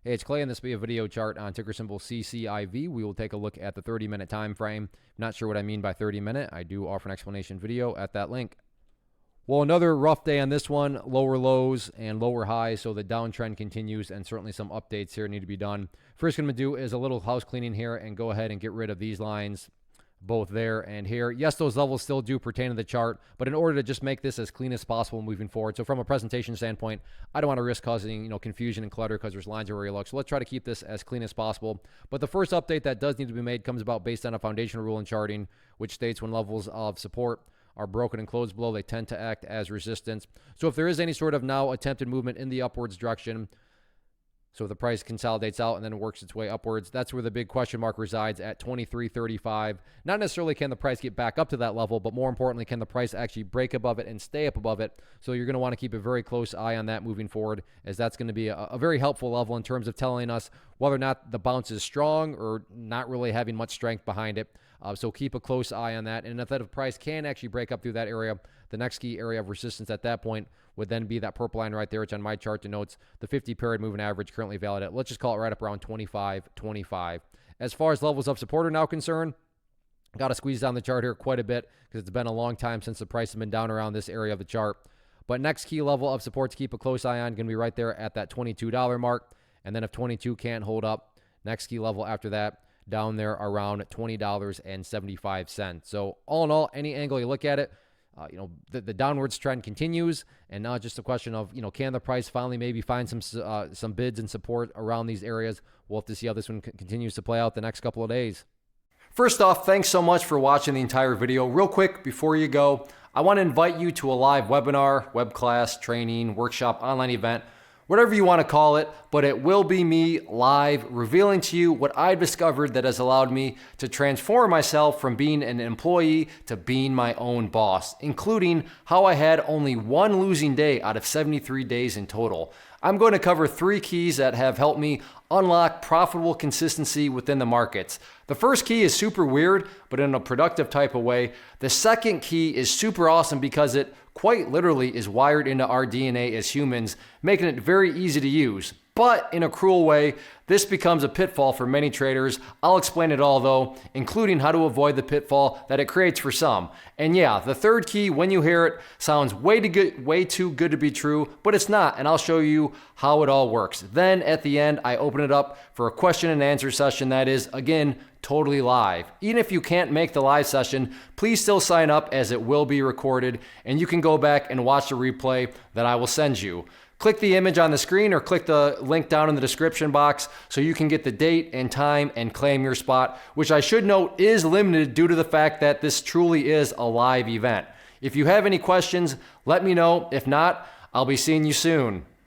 Hey, it's Clay, and this will be a video chart on ticker symbol CCIV. We will take a look at the 30-minute time frame. Not sure what I mean by 30-minute. I do offer an explanation video at that link. Well, another rough day on this one. Lower lows and lower highs, so the downtrend continues, and certainly some updates here need to be done. First, what I'm going to do is a little house cleaning here and go ahead and get rid of these lines, both there and here. Yes, those levels still do pertain to the chart, but in order to just make this as clean as possible moving forward, so from a presentation standpoint, I don't want to risk causing confusion and clutter because there's lines everywhere you look. So let's try to keep this as clean as possible. But the first update that does need to be made comes about based on a foundational rule in charting, which states when levels of support are broken and closed below, they tend to act as resistance. So if there is any sort of now attempted movement in the upwards direction, so the price consolidates out and then works its way upwards, that's where the big question mark resides at 23.35. Not necessarily can the price get back up to that level, but more importantly, can the price actually break above it and stay up above it? So you're going to want to keep a very close eye on that moving forward, as that's going to be a very helpful level in terms of telling us whether or not the bounce is strong or not really having much strength behind it. So keep a close eye on that. And if that price can actually break up through that area, the next key area of resistance at that point would then be that purple line right there, which on my chart denotes the 50-period moving average currently valid at, let's just call it right up around 25.25. As far as levels of support are now concerned, got to squeeze down the chart here quite a bit because it's been a long time since the price has been down around this area of the chart. But next key level of support to keep a close eye on going to be right there at that $22 mark. And then if 22 can't hold up, next key level after that, down there around $20.75. So all in all, any angle you look at it, the downwards trend continues, and now just a question of, can the price finally maybe find some bids and support around these areas? We'll have to see how this one continues to play out the next couple of days. First off, thanks so much for watching the entire video. Real quick, before you go, I want to invite you to a live webinar, web class, training, workshop, online event, whatever you want to call it, but it will be me live revealing to you what I've discovered that has allowed me to transform myself from being an employee to being my own boss, including how I had only one losing day out of 73 days in total. I'm going to cover 3 keys that have helped me unlock profitable consistency within the markets. The first key is super weird, but in a productive type of way. The second key is super awesome because it quite literally is wired into our DNA as humans, making it very easy to use. But in a cruel way, this becomes a pitfall for many traders. I'll explain it all though, including how to avoid the pitfall that it creates for some. And yeah, the third key, when you hear it, sounds way too good to be true, but it's not, and I'll show you how it all works. Then at the end, I open it up for a question and answer session that is, again, totally live. Even if you can't make the live session, please still sign up as it will be recorded, and you can go back and watch the replay that I will send you. Click the image on the screen or click the link down in the description box so you can get the date and time and claim your spot, which I should note is limited due to the fact that this truly is a live event. If you have any questions, let me know. If not, I'll be seeing you soon.